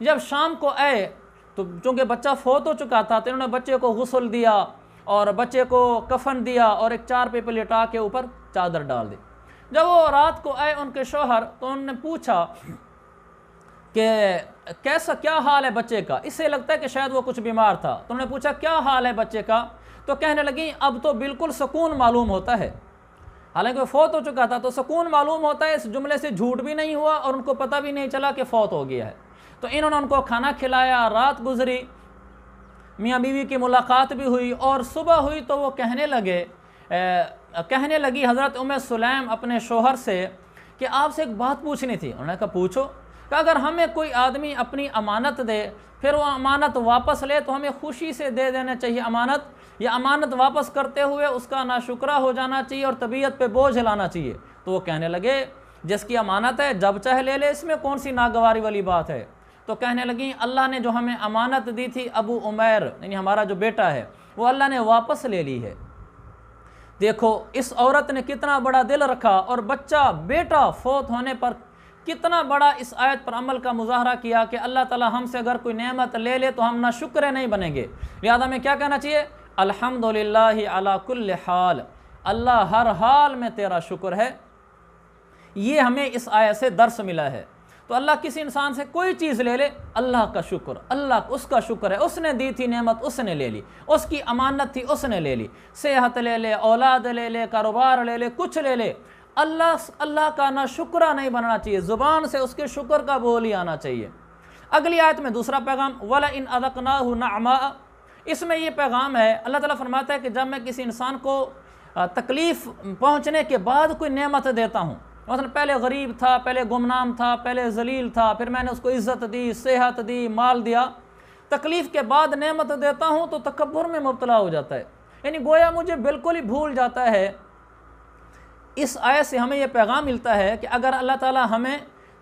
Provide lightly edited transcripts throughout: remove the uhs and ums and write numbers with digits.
جب شام کو آئے تو چونکہ بچہ فوت ہو چکا تھا تو انہوں نے بچے کو غسل دیا اور بچے کو کفن دیا اور ایک چارپائی پہ لٹا کے اوپر چادر ڈال دی۔ جب وہ رات کو آئے ان کے شوہر تو انہوں نے پوچھا کہ کیا حال ہے بچے کا، اس سے لگتا ہے کہ شاید وہ کچھ بیمار تھا، تو انہوں نے پوچھا کیا حال ہے بچے کا، تو کہنے لگی اب تو بالکل سکون معلوم ہوتا ہے۔ حالانکہ وہ فوت ہو چکا تھا تو سکون معلوم ہوتا ہے، اس جملے سے جھوٹ بھی نہیں ہوا اور ان کو پتہ بھی نہیں چلا کہ فوت ہو گیا ہے۔ تو انہوں نے ان کو کھانا کھلایا، رات گزری، میاں بیوی کی ملاقات بھی ہوئی، اور صبح ہوئی تو وہ کہنے لگی حضرت ام سلیم اپنے شوہر سے کہ آپ سے ایک بات پوچھنی تھی۔ انہوں نے کہا پوچھو، کہ اگر ہمیں کوئی آدمی اپنی امانت دے پھر وہ امانت واپس لے تو ہمیں خوشی سے دے دینا چاہیے امانت، یا امانت واپس کرتے ہوئے اس کا ناشکرہ ہو جانا چاہیے اور طبیعت پہ بوجھ لانا چاہیے؟ تو وہ کہنے لگے جس کی امانت ہے جب چاہے لے لے، اس میں کون سی ناگواری والی بات ہے؟ تو کہنے لگیں اللہ نے جو ہمیں امانت دی تھی ابو عمیر یعنی ہمارا جو بیٹا ہے وہ اللہ نے واپس لے لی ہے۔ دیکھو اس عورت نے کتنا بڑا دل رکھا، اور بچہ بیٹا فوت ہونے پر کتنا بڑا اس آیت پر عمل کا مظاہرہ کیا کہ اللہ تعالی ہم سے اگر کوئی نعمت لے لے تو ہم نہ شکر نہیں بنیں گے، لہذا ہمیں کیا کہنا چاہیے؟ الحمدللہ علی کل حال، اللہ ہر حال میں تیرا شکر ہے۔ یہ ہمیں اس آیت سے درس ملا ہے۔ تو اللہ کسی انسان سے کوئی چیز لے لے، اللہ کا شکر، اللہ اس کا شکر ہے، اس نے دی تھی نعمت اس نے لے لی، اس کی امانت تھی اس نے لے لی، صحت لے لے، اولاد لے لے، کاروبار لے لے، کچھ لے لے، اللہ کا نہ شکرہ نہیں بننا چاہیے، زبان سے اس کے شکر کا بول ہی آنا چاہیے۔ اگلی آیت میں دوسرا پیغام وَلَئِنْ أَذَقْنَاهُ نَعْمَاءَ، اس میں یہ پیغام ہے، اللہ تعالیٰ فرماتا ہے کہ جب میں کسی انسان کو تکلیف پہنچنے کے بعد کوئی نعمت دیتا ہوں، مثلا پہلے غریب تھا، پہلے گمنام تھا، پہلے ذلیل تھا، پھر میں نے اس کو عزت دی، صحت دی، مال دیا، تکلیف کے بعد نعمت دیتا ہوں تو تکبر میں مبتلا ہو جاتا ہے، یعنی گویا مجھے بالکل ہی بھول جاتا ہے۔ اس آیت سے ہمیں یہ پیغام ملتا ہے کہ اگر اللہ تعالیٰ ہمیں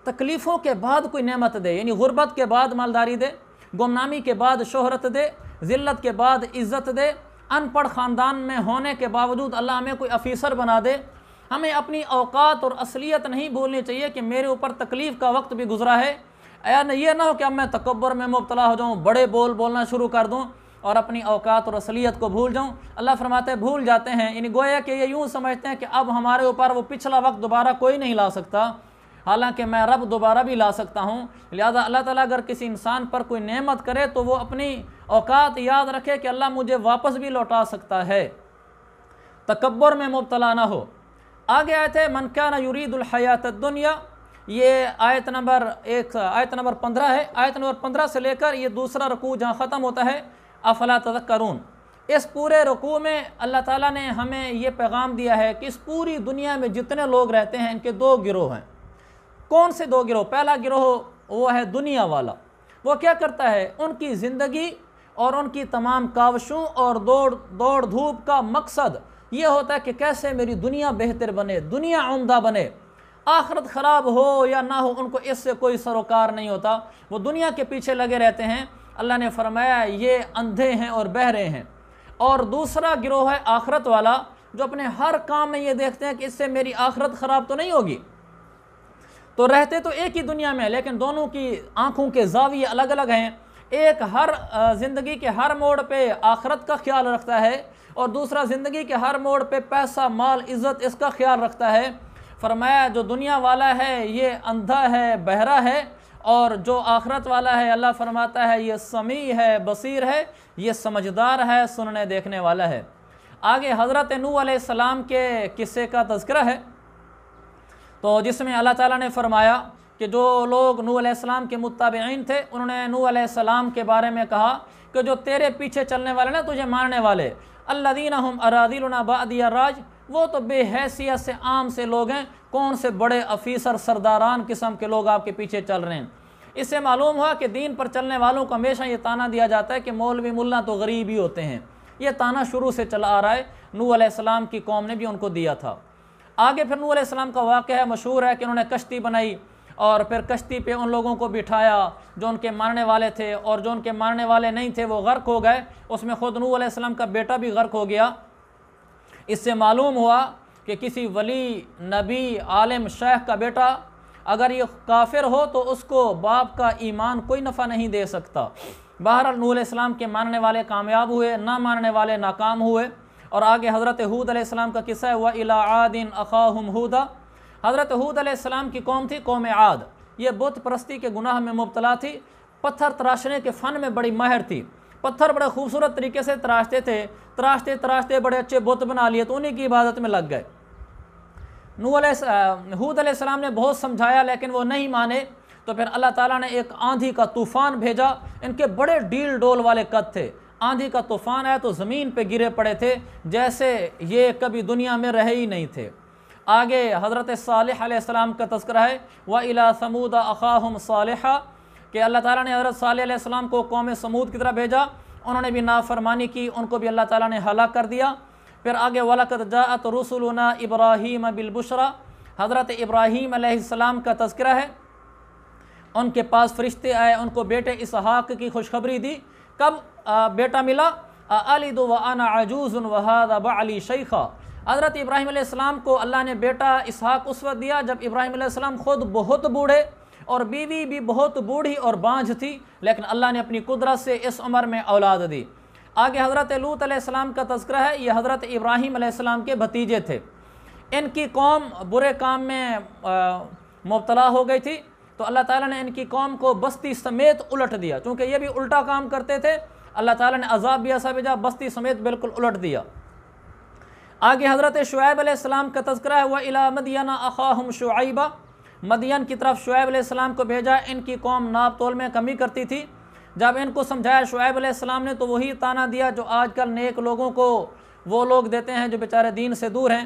تکلیفوں کے بعد کوئی نعمت دے، یعنی غربت کے بعد مالداری دے، گمنامی کے بعد شہرت دے، ذلت کے بعد عزت دے، ان پڑھ خاندان میں ہونے کے باوجود اللہ ہمیں کوئی افیسر بنا دے، ہمیں اپنی اوقات اور اصلیت نہیں بھولنی چاہیے کہ میرے اوپر تکلیف کا وقت بھی گزرا ہے، یہ نہ ہو کہ اب میں تکبر میں مبتلا ہو جاؤں، بڑے بولنا شروع کر دوں اور اپنی اوقات اور اصلیت کو بھول جاؤں۔ اللہ فرماتے ہیں بھول جاتے ہیں، یعنی گویا کہ یہ یوں سمجھتے ہیں کہ اب ہمارے اوپر وہ پچھلا وقت دوبارہ کوئی نہیں لا سکتا، حالانکہ میں رب دوبارہ بھی لا سکتا ہوں۔ لہذا اللہ تعالیٰ اگر کسی انسان پر کوئی نعمت کرے تو وہ اپنی اوقات یاد رکھے کہ اللہ مجھے واپس بھی لوٹا سکتا ہے، تکبر میں مبتلا نہ ہو۔ آگے آیت ہے من کان یرید الحیات الدنیا، یہ آیت نمبر 15 ہے، آیت نمبر 15 سے لے کر یہ دوسرا رکوع جہاں ختم ہوتا ہے افلا تذکرون، اس پورے رکوع میں اللہ تعالیٰ نے ہمیں یہ پیغام دیا ہے کہ اس پوری دنیا میں جتنے لوگ رہتے ہیں ان کے دو گروہ ہیں۔ کون سے دو گروہ؟ پہلا گروہ وہ ہے دنیا والا، وہ کیا کرتا ہے، ان کی زندگی اور ان کی تمام کاوشوں اور دوڑ دھوپ کا مقصد یہ ہوتا ہے کہ کیسے میری دنیا بہتر بنے، دنیا عمدہ بنے، آخرت خراب ہو یا نہ ہو ان کو اس سے کوئی سروکار نہیں ہوتا، وہ دنیا کے پیچھے لگے رہتے ہیں۔ اللہ نے فرمایا یہ اندھے ہیں اور بہرے ہیں۔ اور دوسرا گروہ ہے آخرت والا، جو اپنے ہر کام میں یہ دیکھتے ہیں کہ اس سے میری آخرت خراب تو نہیں ہوگی۔ تو رہتے تو ایک ہی دنیا میں لیکن دونوں کی آنکھوں کے زاویے الگ الگ ہیں، ایک ہر زندگی کے ہر موڑ پہ آخرت کا خیال رکھتا ہے اور دوسرا زندگی کے ہر موڑ پہ پیسہ، مال، عزت اس کا خیال رکھتا ہے۔ فرمایا جو دنیا والا ہے یہ اندھا ہے، بہرا ہے، اور جو آخرت والا ہے اللہ فرماتا ہے یہ سمیع ہے، بصیر ہے، یہ سمجھدار ہے، سننے دیکھنے والا ہے۔ آگے حضرت نوح علیہ السلام کے قصے کا تذکرہ ہے، تو جس میں اللہ تعالیٰ نے فرمایا کہ جو لوگ نوح علیہ السلام کے متابعین تھے انہوں نے نوح علیہ السلام کے بارے میں کہا کہ جو تیرے پیچھے چلنے والے نا، تجھے ماننے والے، الذین ہم اراذلنا بادی الراج، وہ تو بے حیثیت سے عام سے لوگ ہیں، کون سے بڑے افیسر سرداران قسم کے لوگ آپ کے پیچھے چل رہے ہیں۔ اس سے معلوم ہوا کہ دین پر چلنے والوں کو ہمیشہ یہ تانا دیا جاتا ہے کہ مولوی ملا تو غریب ہی ہوتے ہیں، یہ تانا شروع سے چلا آ رہا ہے، نوح علیہ السلام کی قوم نے بھی ان کو دیا تھا۔ آگے پھر نوح علیہ السلام کا واقعہ ہے، مشہور ہے کہ انہوں نے کشتی بنائی اور پھر کشتی پہ ان لوگوں کو بٹھایا جو ان کے ماننے والے تھے، اور جو ان کے ماننے والے نہیں تھے وہ غرق ہو گئے، اس میں خود نوح علیہ السلام کا بیٹا بھی غرق ہو گیا۔ اس سے معلوم ہوا کہ کسی ولی، نبی، عالم، شیخ کا بیٹا اگر یہ کافر ہو تو اس کو باپ کا ایمان کوئی نفع نہیں دے سکتا۔ بہرحال نوح علیہ السلام کے ماننے والے کامیاب ہوئے، نہ ماننے والے ناکام ہوئے۔ اور آگے حضرت ہود علیہ السلام کا قصہ ہے، وَإِلَىٰ عَادٍ أَخَاهُمْ هُودًا۔ حضرت ہود علیہ السلام کی قوم تھی قوم عاد، یہ بت پرستی کے گناہ میں مبتلا تھی، پتھر تراشنے کے فن میں بڑی ماہر تھی، پتھر بڑے خوبصورت طریقے سے تراشتے تھے، تراشتے تراشتے بڑے اچھے بت بنا لیے تو انہی کی عبادت میں لگ گئے۔ ہود علیہ السلام نے بہت سمجھایا لیکن وہ نہیں مانے، تو پھر اللہ تعالیٰ نے ایک آندھی کا طوفان بھیجا۔ ان کے بڑے ڈیل ڈول والے قد تھے، آندھی کا طوفان آیا تو زمین پہ گرے پڑے تھے جیسے یہ کبھی دنیا میں رہے ہی نہیں تھے۔ آگے حضرت صالح علیہ السلام کا تذکرہ ہے، وَإِلَىٰ ثَمُودَ أَخَاهُمْ صَالِحًا، کہ اللہ تعالیٰ نے حضرت صالح علیہ السلام کو قوم سمود کی طرف بھیجا، انہوں نے بھی نافرمانی کی، ان کو بھی اللہ تعالیٰ نے ہلاک کر دیا۔ پھر آگے وَلَقَدْ جَاءَتْ رُسُلُنَا إِبْرَاهِيمَ بِالْبُشْرَىٰ، حضرت ابراہیم علیہ السلام کا تذکرہ ہے، ان کے پاس فرشتے آئے، ان کو بیٹے اسحاق کی خوشخبری دی۔ کب بیٹا ملا؟ أَأَلِدُ وَأَنَا عَجُوزٌ وَهَذَا بَعْلِي شَيْخًا، حضرت ابراہیم علیہ السلام کو اللہ نے بیٹا اسحاق اس وقت دیا جب ابراہیم علیہ السلام خود بہت بوڑھے اور بیوی بھی بہت بوڑھی اور بانجھ تھی، لیکن اللہ نے اپنی قدرت سے اس عمر میں اولاد دی۔ آگے حضرت لوط علیہ السلام کا تذکرہ ہے، یہ حضرت ابراہیم علیہ السلام کے بھتیجے تھے، ان کی قوم برے کام میں مبتلا ہو گئی تھی تو اللہ تعالیٰ نے ان کی قوم کو بستی سمیت الٹ دیا، چونکہ یہ بھی الٹا کام کرتے تھے، اللہ تعالیٰ نے عذاب بھی ایسا بھیجا، بستی سمیت بالکل الٹ دیا۔ آگے حضرت شعیب علیہ السلام کا تذکرہ ہے، وَإِلَىٰ مَدْيَنَ أَخَاهُمْ شُعَيْبًا، مدین کی طرف شعیب علیہ السلام کو بھیجا، ان کی قوم ناپ تول میں کمی کرتی تھی۔ جب ان کو سمجھایا شعیب علیہ السلام نے تو وہی تانا دیا جو آج کل نیک لوگوں کو وہ لوگ دیتے ہیں جو بیچارے دین سے دور ہیں،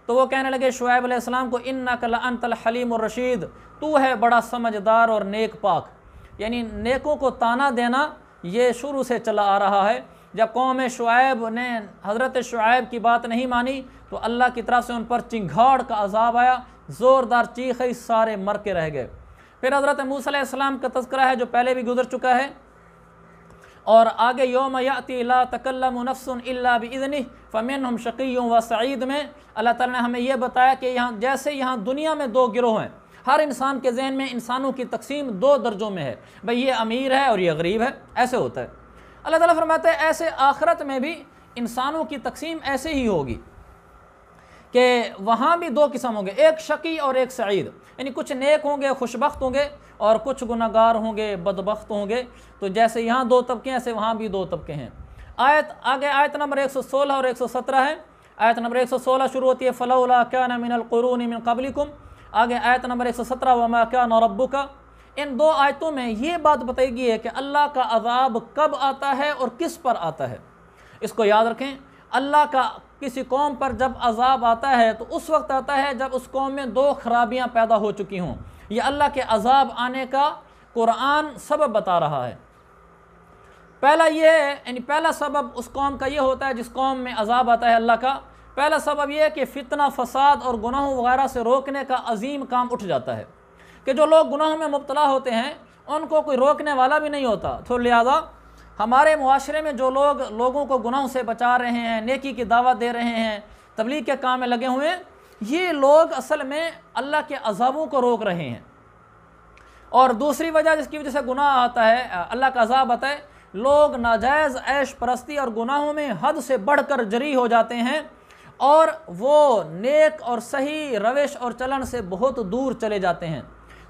تو وہ کہنے لگے شعیب علیہ السلام کو، اِنَّكَ لَأَنْتَ الْحَلِيمُ الرَّشِيدُ، تو ہے بڑا سمجھدار اور نیک پاک۔ یعنی نیکوں کو تانا دینا یہ شروع سے چلا آ رہا ہے۔ جب قوم شعیب نے حضرت شعیب کی بات نہیں مانی تو اللہ کی طرف سے ان پر چنگھاڑ کا عذاب آیا، زوردار چیخیں، سارے مر کے رہ گئے۔ پھر حضرت موسیٰ علیہ السلام کا تذکرہ ہے جو پہلے بھی گزر چکا ہے، اور آگے یوم یأتی لا تکلم نفس الا بإذنہ فمنہم شقی و سعید میں اللہ تعالیٰ نے ہمیں یہ بتایا کہ جیسے یہاں دنیا میں دو گروہ ہیں، ہر انسان کے ذہن میں انسانوں کی تقسیم دو درجوں میں ہے، بھئی یہ امیر ہے اور یہ غریب ہے، ایسے ہوتا ہے۔ اللہ تعالیٰ فرماتا ہے ایسے آخرت میں بھی انسانوں کی تقسیم ایسے ہی ہوگی کہ وہاں بھی دو قسم ہوں گے، ایک شقی اور ایک سعید، یعنی کچھ نیک ہوں گے خوشبخت ہوں گے اور کچھ گناہگار ہوں گے بدبخت ہوں گے۔ تو جیسے یہاں دو طبقے ہیں ایسے وہاں بھی دو طبقے ہیں۔ آگے آیت نمبر 116 اور 117 ہے۔ آیت نمبر 116 شروع ہوتی ہے فَلَوْلَا كَانَ مِنَ الْقُرُونِ مِنْ قَبْلِكُمْ، آگے آیت نمبر 117 وَمَا كَانَ رَبُّكَ۔ ان دو آیتوں میں یہ بات بتائی گئی ہے کہ اللہ کا عذاب کب آتا ہے اور کس پر آتا ہے۔ اس کو یاد رکھیں، اللہ کا کسی قوم پر جب عذاب آتا ہے تو اس وقت آتا ہے جب اس قوم میں دو خرابیاں پیدا ہو چکی ہوں۔ یہ اللہ کے عذاب آنے کا قرآن سبب بتا رہا ہے۔ پہلا یہ ہے، یعنی پہلا سبب اس قوم کا یہ ہوتا ہے جس قوم میں عذاب آتا ہے اللہ کا، پہلا سبب یہ ہے کہ فتنہ فساد اور گناہوں وغیرہ سے روکنے کا عظیم کام اٹھ جاتا ہے کہ جو لوگ گناہوں میں مبتلا ہوتے ہیں ان کو کوئی روکنے والا بھی نہیں ہوتا، تو لہذا ہمارے معاشرے میں جو لوگ لوگوں کو گناہوں سے بچا رہے ہیں، نیکی کی دعوت دے رہے ہیں، تبلیغ کے کام میں لگے ہوئے ہیں، یہ لوگ اصل میں اللہ کے عذابوں کو روک رہے ہیں۔ اور دوسری وجہ جس کی وجہ سے گناہ آتا ہے، اللہ کا عذاب آتا ہے، لوگ ناجائز عیش پرستی اور گناہوں میں حد سے بڑھ کر جری ہو جاتے ہیں اور وہ نیک اور صحیح روش اور چلن سے بہت دور چلے جاتے ہیں۔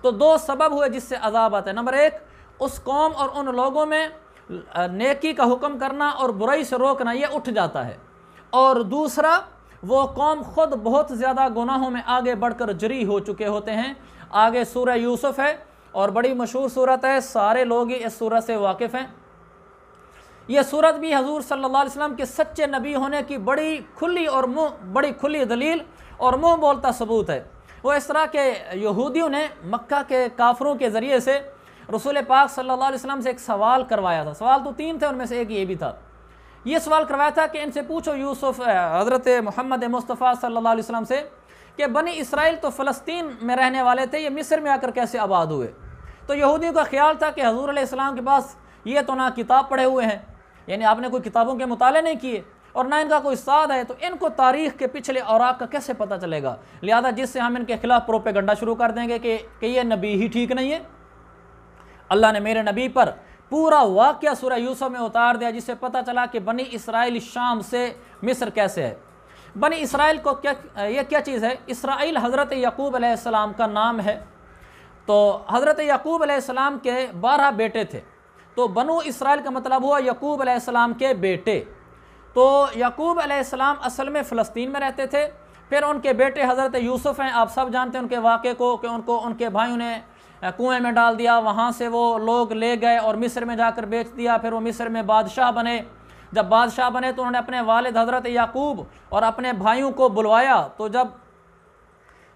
تو دو سبب ہوئے جس سے عذاب آتا ہے، نمبر ایک اس قوم اور ان لوگوں میں نیکی کا حکم کرنا اور برائی سے روکنا یہ اٹھ جاتا ہے، اور دوسرا وہ قوم خود بہت زیادہ گناہوں میں آگے بڑھ کر جری ہو چکے ہوتے ہیں۔ آگے سورہ یوسف ہے اور بڑی مشہور صورت ہے، سارے لوگ ہی اس صورت سے واقف ہیں۔ یہ صورت بھی حضور صلی اللہ علیہ وسلم کے سچے نبی ہونے کی بڑی کھلی دلیل اور منہ بولتا ثبوت ہے۔ وہ اس طرح کہ یہودیوں نے مکہ کے کافروں کے ذریعے سے رسول پاک صلی اللہ علیہ وسلم سے ایک سوال کروایا تھا، سوال تو تین تھے، ان میں سے ایک یہ بھی تھا، یہ سوال کروایا تھا کہ ان سے پوچھو یوسف حضرت محمد مصطفیٰ صلی اللہ علیہ وسلم سے کہ بنی اسرائیل تو فلسطین میں رہنے والے تھے، یہ مصر میں آ کر کیسے آباد ہوئے؟ تو یہودیوں کا خیال تھا کہ حضور علیہ السلام کے پاس یہ تو نہ کتاب پڑھے ہوئے ہیں، یعنی آپ نے کوئی کتابوں کے مطالعے نہیں کیے، اور نہ ان کا کوئی استاد ہے، تو ان کو تاریخ کے پچھلے اوراق کا کیسے پتہ چلے گا؟ لہذا جس سے ہم ان کے خلاف پروپیگنڈا شروع کر دیں گے کہ یہ نبی ہی ٹھیک نہیں ہے۔ اللہ نے میرے نبی پر پورا واقعہ سورہ یوسف میں اتار دیا، جس سے پتہ چلا کہ بنی اسرائیل شام سے مصر کیسے ہے۔ بنی اسرائیل کو یہ کیا چیز ہے؟ اسرائیل حضرت یعقوب علیہ السلام کا نام ہے۔ تو حضرت یعقوب علیہ السلام کے 12 بیٹے تھے، تو بنو اسرائیل کا مطلب ہوا یعقوب علیہ السلام کے بیٹے۔ تو یعقوب علیہ السلام اصل میں فلسطین میں رہتے تھے، پھر ان کے بیٹے حضرت یوسف ہیں، آپ سب جانتے ہیں ان کے واقعے کو کہ ان کے بھائیوں نے کنویں میں ڈال دیا، وہاں سے وہ لوگ لے گئے اور مصر میں جا کر بیچ دیا، پھر وہ مصر میں بادشاہ بنے۔ جب بادشاہ بنے تو انہوں نے اپنے والد حضرت یعقوب اور اپنے بھائیوں کو بلوایا، تو جب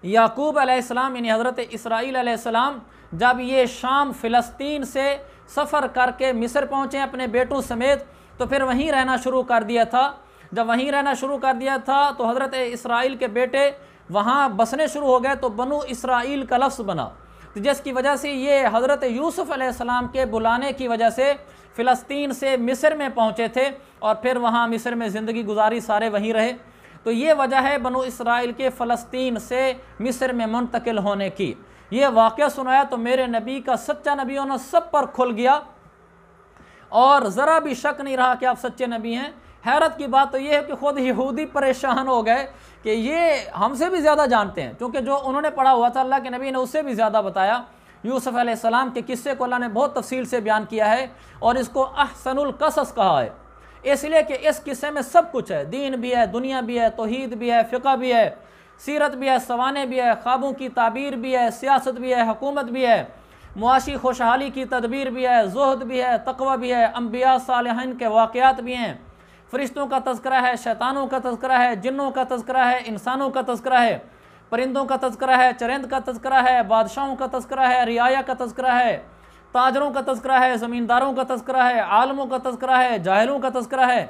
یعقوب علیہ السلام یعنی حضرت اسرائیل علیہ السلام جب یہ شام فلسطین سے سفر کر کے مصر پہنچے اپنے بیٹوں سمیت، تو پھر وہیں رہنا شروع کر دیا تھا۔ جب وہیں رہنا شروع کر دیا تھا تو حضرت اسرائیل کے بیٹے وہاں بسنے شروع ہو گئے، تو بنو اسرائیل کا لفظ بنا، جس کی وجہ سے یہ حضرت یوسف علیہ السلام کے بلانے کی وجہ سے فلسطین سے مصر میں پہنچے تھے، اور پھر وہاں مصر میں زندگی گزاری، سارے وہیں رہے۔ تو یہ وجہ ہے بنو اسرائیل کے فلسطین سے مصر میں منتقل ہونے کی۔ یہ واقعہ سنایا تو میرے نبی کا سچا نبی ہونا سب پر کھل گیا، اور ذرا بھی شک نہیں رہا کہ آپ سچے نبی ہیں۔ حیرت کی بات تو یہ ہے کہ خود یہودی پریشان ہو گئے کہ یہ ہم سے بھی زیادہ جانتے ہیں، کیونکہ جو انہوں نے پڑھا ہوا تھا اللہ کے نبی نے اس سے بھی زیادہ بتایا۔ یوسف علیہ السلام کے قصے کو اللہ نے بہت تفصیل سے بیان کیا ہے، اور اس کو احسن القصص کہا ہے، اس لیے کہ اس قصے میں سب کچھ ہے، دین بھی ہے، دنیا بھی ہے، توحید بھی ہے، فقہ بھی ہے، سیرت بھی ہے، سوانے بھی ہے، خوابوں کی تعبیر بھی ہے، سیاست بھی ہے، حکومت بھی ہے، معاشی خوشحالی کی تدبیر بھی ہے، زہد بھی ہے، تقوی بھی ہے، انبیاء صالحین کے واقعات بھی ہیں، فرشتوں کا تذکرہ ہے، شیطانوں کا تذکرہ ہے، جنوں کا تذکرہ ہے، انسانوں کا تذکرہ ہے، پرندوں کا تذکرہ ہے، چرند کا تذکرہ ہے، بادشاہوں کا تذکرہ ہے، رعایا کا تذکرہ ہے، تاجروں کا تذکرہ ہے، زمینداروں کا تذکرہ ہے، عالموں کا تذکرہ ہے، جاہلوں کا تذکرہ ہے،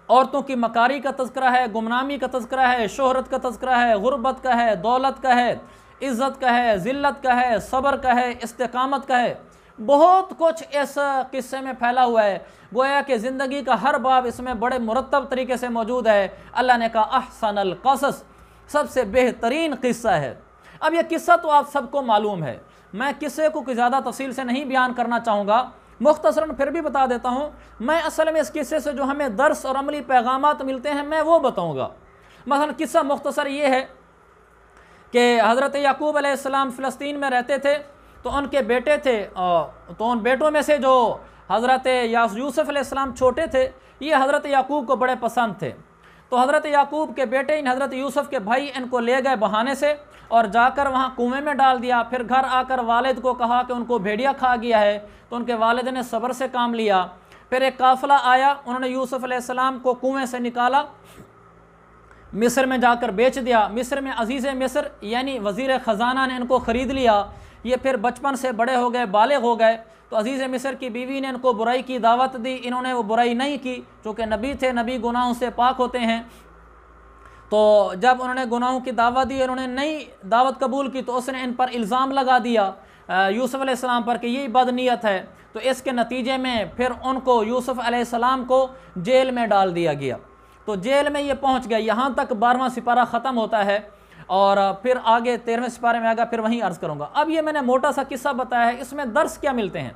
عورتوں کی مکاری کا تذکرہ ہے، گمنامی کا تذکرہ ہے، شہرت کا تذکرہ ہے، غربت کا ہے، دولت کا ہے، عزت کا ہے، ذلت کا ہے، صبر کا ہے، استقامت کا ہے، بہت کچھ اس قصے میں پھیلا ہوا ہے۔ گویا کہ زندگی کا ہر باب اس میں بڑے مرتب طریقے سے موجود ہے۔ اللہ نے کہا احسن القصص، سب سے بہترین قصہ ہے۔ اب یہ قصہ تو آپ سب کو معلوم ہے، میں قصے کو کوئی زیادہ تفصیل سے نہیں بیان کرنا چاہوں گا، مختصراً پھر بھی بتا دیتا ہوں۔ میں اصل میں اس قصے سے جو ہمیں درس اور عملی پیغامات ملتے ہیں میں وہ بتاؤں گا۔ مثلا قصہ مختصر یہ ہے کہ حضرت یعقوب علیہ السلام فلسطین میں رہتے تھے، تو ان کے بیٹے تھے، تو ان بیٹوں میں سے جو حضرت یوسف علیہ السلام چھوٹے تھے، یہ حضرت یعقوب کو بڑے پسند تھے۔ تو حضرت یعقوب کے بیٹے ان حضرت یوسف کے بھائی ان کو لے گئے بہانے سے، اور جا کر وہاں کنویں میں ڈال دیا۔ پھر گھر آ کر والد کو کہا کہ ان کو بھیڑیا کھا گیا ہے، تو ان کے والد نے صبر سے کام لیا۔ پھر ایک قافلہ آیا، انہوں نے یوسف علیہ السلام کو کنویں سے نکالا، مصر میں جا کر بیچ دیا۔ مصر میں عزیز مصر یعنی وزیر خزانہ نے ان کو خرید لیا۔ یہ پھر بچپن سے بڑے ہو گئے، بالغ ہو گئے، تو عزیز مصر کی بیوی نے ان کو برائی کی دعوت دی، انہوں نے وہ برائی نہیں کی، چونکہ نبی تھے، نبی گناہوں سے پاک ہوتے ہیں۔ تو جب انہوں نے گناہوں کی دعوت دی، انہوں نے نئی دعوت قبول کی، تو اس نے ان پر الزام لگا دیا یوسف علیہ السلام پر کہ یہ بد نیت ہے۔ تو اس کے نتیجے میں پھر ان کو یوسف علیہ السلام کو جیل میں ڈال دیا گیا۔ تو جیل میں یہ پہنچ گئے، یہاں تک 12واں سپارہ ختم ہوتا ہے، اور پھر آگے 13ویں سپارے میں آگا، پھر وہیں عرض کروں گا۔ اب یہ میں نے موٹا سا قصہ بتایا ہے، اس میں درس کیا ملتے ہیں؟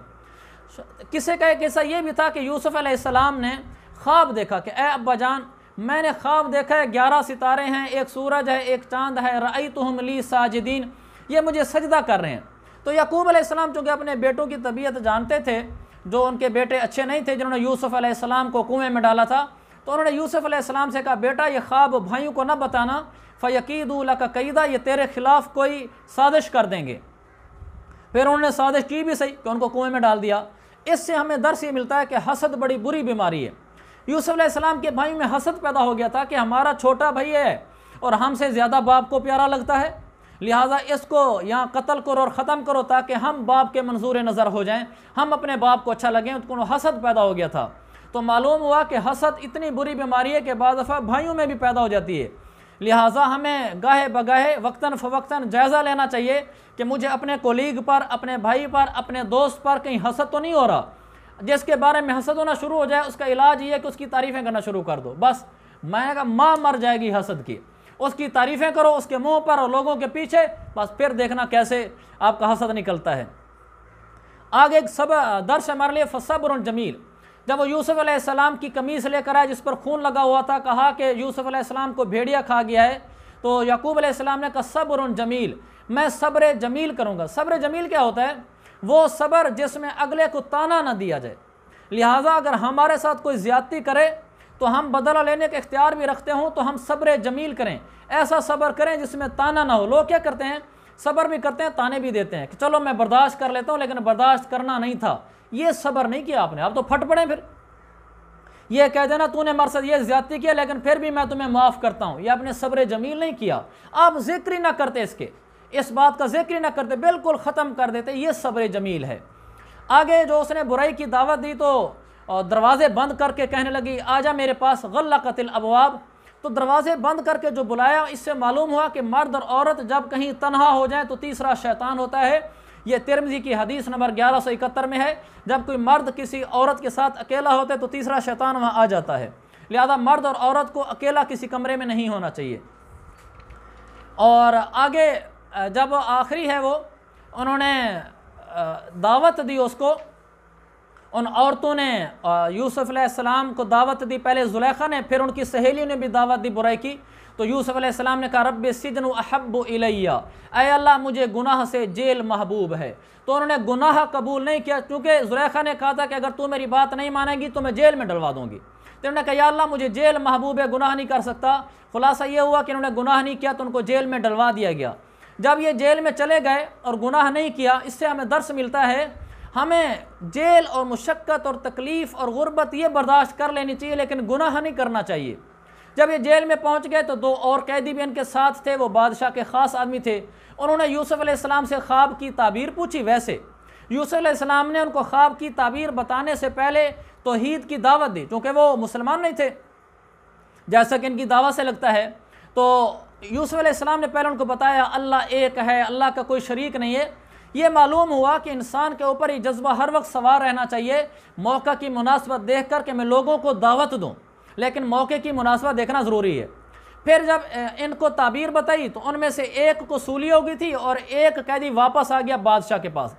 قصے کا ایک قصہ یہ بھی تھا کہ یوسف علیہ السلام نے خواب دیکھا کہ اے ابا جان، میں نے خواب دیکھا ہے 11 ستارے ہیں، ایک سورج ہے، ایک چاند ہے، رأیتہم لی ساجدین، یہ مجھے سجدہ کر رہے ہیں۔ تو یعقوب علیہ السلام چونکہ اپنے بیٹوں کی طبیعت جانتے تھے، جو ان کے بیٹے اچھے نہیں تھے جنہوں نے یوسف علیہ السلام کو کنویں میں ڈالا تھا، تو انہوں نے یوسف علیہ السلام سے کہا بیٹا یہ خواب بھائیوں کو نہ بتانا، فَيَكِيدُوا لَكَ كَيْدًا، یہ تیرے خلاف کوئی سازش کر دیں گے۔ پھر انہوں نے سازش کی بھی صحیح کہ ان کو کنویں میں ڈال دیا۔ اس سے ہمیں درس یہ ملتا ہے کہ حسد بڑی بری بیماری ہے۔ یوسف علیہ السلام کے بھائیوں میں حسد پیدا ہو گیا تھا کہ ہمارا چھوٹا بھائی ہے اور ہم سے زیادہ باپ کو پیارا لگتا ہے، لہٰذا اس کو یہاں قتل کرو اور ختم کرو تاکہ ہم باپ کے منظور نظر ہو جائیں، ہم اپنے باپ کو اچھا لگیں۔ تو حسد پیدا ہو گیا تھا۔ تو معلوم ہوا کہ حسد اتنی بری بیماری ہے کہ بعض دفعہ بھائیوں میں بھی پیدا ہو جاتی ہے، لہٰذا ہمیں گاہے بگاہے وقتاً فوقتاً جائزہ لینا چاہیے کہ مجھے اپنے کولیگ پر، اپنے بھائی پر، اپنے دوست پر کہیں حسد تو نہیں ہو رہا۔ جس کے بارے میں حسد ہونا شروع ہو جائے اس کا علاج یہ ہے کہ اس کی تعریفیں کرنا شروع کر دو، بس میں نے کہا ماں مر جائے گی حسد کی، اس کی تعریفیں کرو اس کے منہ پر اور لوگوں کے پیچھے، بس پھر دیکھنا کیسے آپ کا حسد نکلتا ہے۔ آگے ایک درس ہمارے لیے فصبر جمیل، جب وہ یوسف علیہ السلام کی قمیص لے کر آئے جس پر خون لگا ہوا تھا، کہا کہ یوسف علیہ السلام کو بھیڑیا کھا گیا ہے، تو یعقوب علیہ السلام نے کہا صبر جمیل، میں صبر جمیل کروں گا۔ صبر جمیل کیا ہوتا ہے؟ وہ صبر جس میں اگلے کو تانا نہ دیا جائے، لہٰذا اگر ہمارے ساتھ کوئی زیادتی کرے تو ہم بدلہ لینے کا اختیار بھی رکھتے ہوں تو ہم صبر جمیل کریں، ایسا صبر کریں جس میں تانا نہ ہو۔ لوگ کیا کرتے ہیں؟ صبر بھی کرتے ہیں، تانے بھی دیتے ہیں کہ چلو میں برداشت کر لیتا ہوں، لیکن برداشت کرنا نہیں تھا، یہ صبر نہیں کیا آپ نے، آپ تو پھٹ پڑے۔ پھر یہ کہہ دینا تو نے ہمارے ساتھ یہ زیادتی کیا لیکن پھر بھی میں تمہیں معاف کرتا ہوں، یہ آپ نے صبر جمیل نہیں کیا، آپ ذکر ہی نہ کرتے اس بات کا ذکر ہی نہ کرتے، بالکل ختم کر دیتے، یہ صبر جمیل ہے۔ آگے جو اس نے برائی کی دعوت دی تو دروازے بند کر کے کہنے لگی آجا میرے پاس، غلقت الابواب، تو دروازے بند کر کے جو بلایا، اس سے معلوم ہوا کہ مرد اور عورت جب کہیں تنہا ہو جائیں تو تیسرا شیطان ہوتا ہے۔ یہ ترمذی کی حدیث نمبر 1171 میں ہے، جب کوئی مرد کسی عورت کے ساتھ اکیلا ہوتا ہے تو تیسرا شیطان وہاں آ جاتا ہے، لہذا مرد اور عورت کو اکیلا کسی کمرے میں نہیں ہونا چاہیے۔ اور آگے جب آخری ہے وہ انہوں نے دعوت دی اس کو، ان عورتوں نے یوسف علیہ السلام کو دعوت دی، پہلے زلیخا نے، پھر ان کی سہیلیوں نے بھی دعوت دی برائی کی، تو یوسف علیہ السلام نے کہا رب السجن احب الیہ، اے اللہ مجھے گناہ سے جیل محبوب ہے، تو انہوں نے گناہ قبول نہیں کیا، کیونکہ زلیخا نے کہا تھا کہ اگر تو میری بات نہیں مانے گی تو میں جیل میں ڈلوا دوں گی، تو انہوں نے کہا یا اللہ مجھے جیل محبوب ہے، گناہ نہیں کر سکتا۔ خلاصہ یہ ہوا کہ انہوں نے گناہ نہیں کیا تو ان کو جیل میں ڈلوا دیا گیا۔ جب یہ جیل میں چلے گئے اور گناہ نہیں کیا، اس سے ہمیں درس ملتا ہے ہمیں جیل اور مشقت اور تکلیف اور غربت یہ برداشت کر لینی چاہیے لیکن گناہ نہیں کرنا چاہیے۔ جب یہ جیل میں پہنچ گئے تو دو اور قیدی بھی ان کے ساتھ تھے، وہ بادشاہ کے خاص آدمی تھے، انہوں نے یوسف علیہ السلام سے خواب کی تعبیر پوچھی۔ ویسے یوسف علیہ السلام نے ان کو خواب کی تعبیر بتانے سے پہلے توحید کی دعوت دی، چونکہ وہ مسلمان نہیں تھے جیسا کہ ان کی دعوت سے لگتا ہے، تو یوسف علیہ السلام نے پہلے ان کو بتایا اللہ ایک ہے، اللہ کا کوئی شریک نہیں ہے۔ یہ معلوم ہوا کہ انسان کے اوپر یہ جذبہ ہر وقت سوار رہنا چاہیے، موقع کی مناسبت دیکھ کر کہ میں لوگوں کو دعوت دوں، لیکن موقع کی مناسبت دیکھنا ضروری ہے۔ پھر جب ان کو تعبیر بتائی تو ان میں سے ایک کو سولی ہو گئی تھی اور ایک قیدی واپس آ گیا بادشاہ کے پاس۔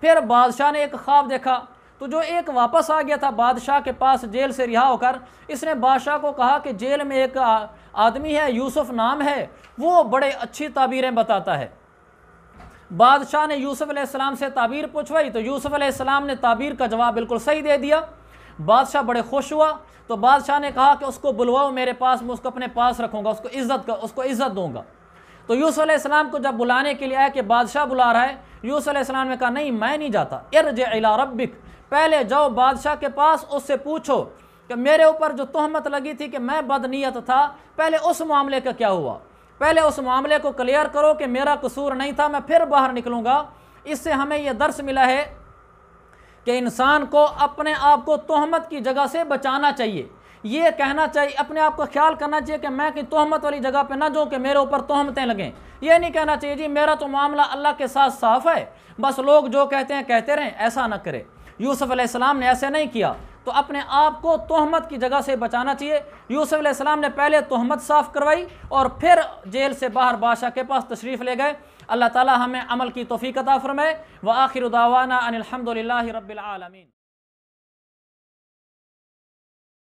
پھر بادشاہ نے ایک خواب دیکھا، تو جو ایک واپس آ گیا تھا بادشاہ کے پاس جیل سے رہا ہو کر، اس نے بادشاہ کو کہا کہ جیل میں ایک آدمی ہے یوسف نام ہے، وہ بڑے اچھی تعبیریں بتاتا ہے۔ بادشاہ نے یوسف علیہ السلام سے تعبیر پوچھوائی تو یوسف علیہ السلام نے تعبیر کا جواب بالکل صحیح دے دیا۔ بادشاہ بڑے خوش ہوا، تو بادشاہ نے کہا کہ اس کو بلواؤ میرے پاس، میں اس کو اپنے پاس رکھوں گا، اس کو عزت دوں گا۔ تو یوسف علیہ السلام کو جب بلانے کے لیے آیا کہ بادشاہ بلا رہا ہے، یوسف علیہ السلام نے کہا نہیں میں نہیں جاتا، ارجع الی ربک، پہلے جاؤ بادشاہ کے پاس، اس سے پوچھو کہ میرے اوپر جو تہمت لگی تھی کہ میں بدنیت تھا، پہلے اس معاملے کا کیا ہوا، پہلے اس معاملے کو کلیئر کرو کہ میرا قصور نہیں تھا، میں پھر باہر نکلوں گا۔ اس سے ہمیں یہ درس ملا ہے کہ انسان کو اپنے آپ کو تہمت کی جگہ سے بچانا چاہیے، یہ کہنا چاہیے، اپنے آپ کو خیال کرنا چاہیے کہ میں کہیں تہمت والی جگہ پہ نہ جاؤں کہ میرے اوپر تہمتیں لگیں، یہ نہیں کہنا چاہیے جی میرا تو معاملہ اللہ کے ساتھ صاف ہے، بس لوگ جو کہتے ہیں کہتے رہیں، ایسا نہ کرے۔ یوسف علیہ السلام نے ایسے نہیں کیا، تو اپنے آپ کو تہمت کی جگہ سے بچانا چاہیے۔ یوسف علیہ السلام نے پہلے تہمت صاف کروائی اور پھر جیل سے باہر بادشاہ کے پاس تشریف لے گئے۔ اللہ تعالی ہمیں عمل کی توفیق عطا فرمائے۔ وآخر دعوانا ان الحمد للہ رب العالمین۔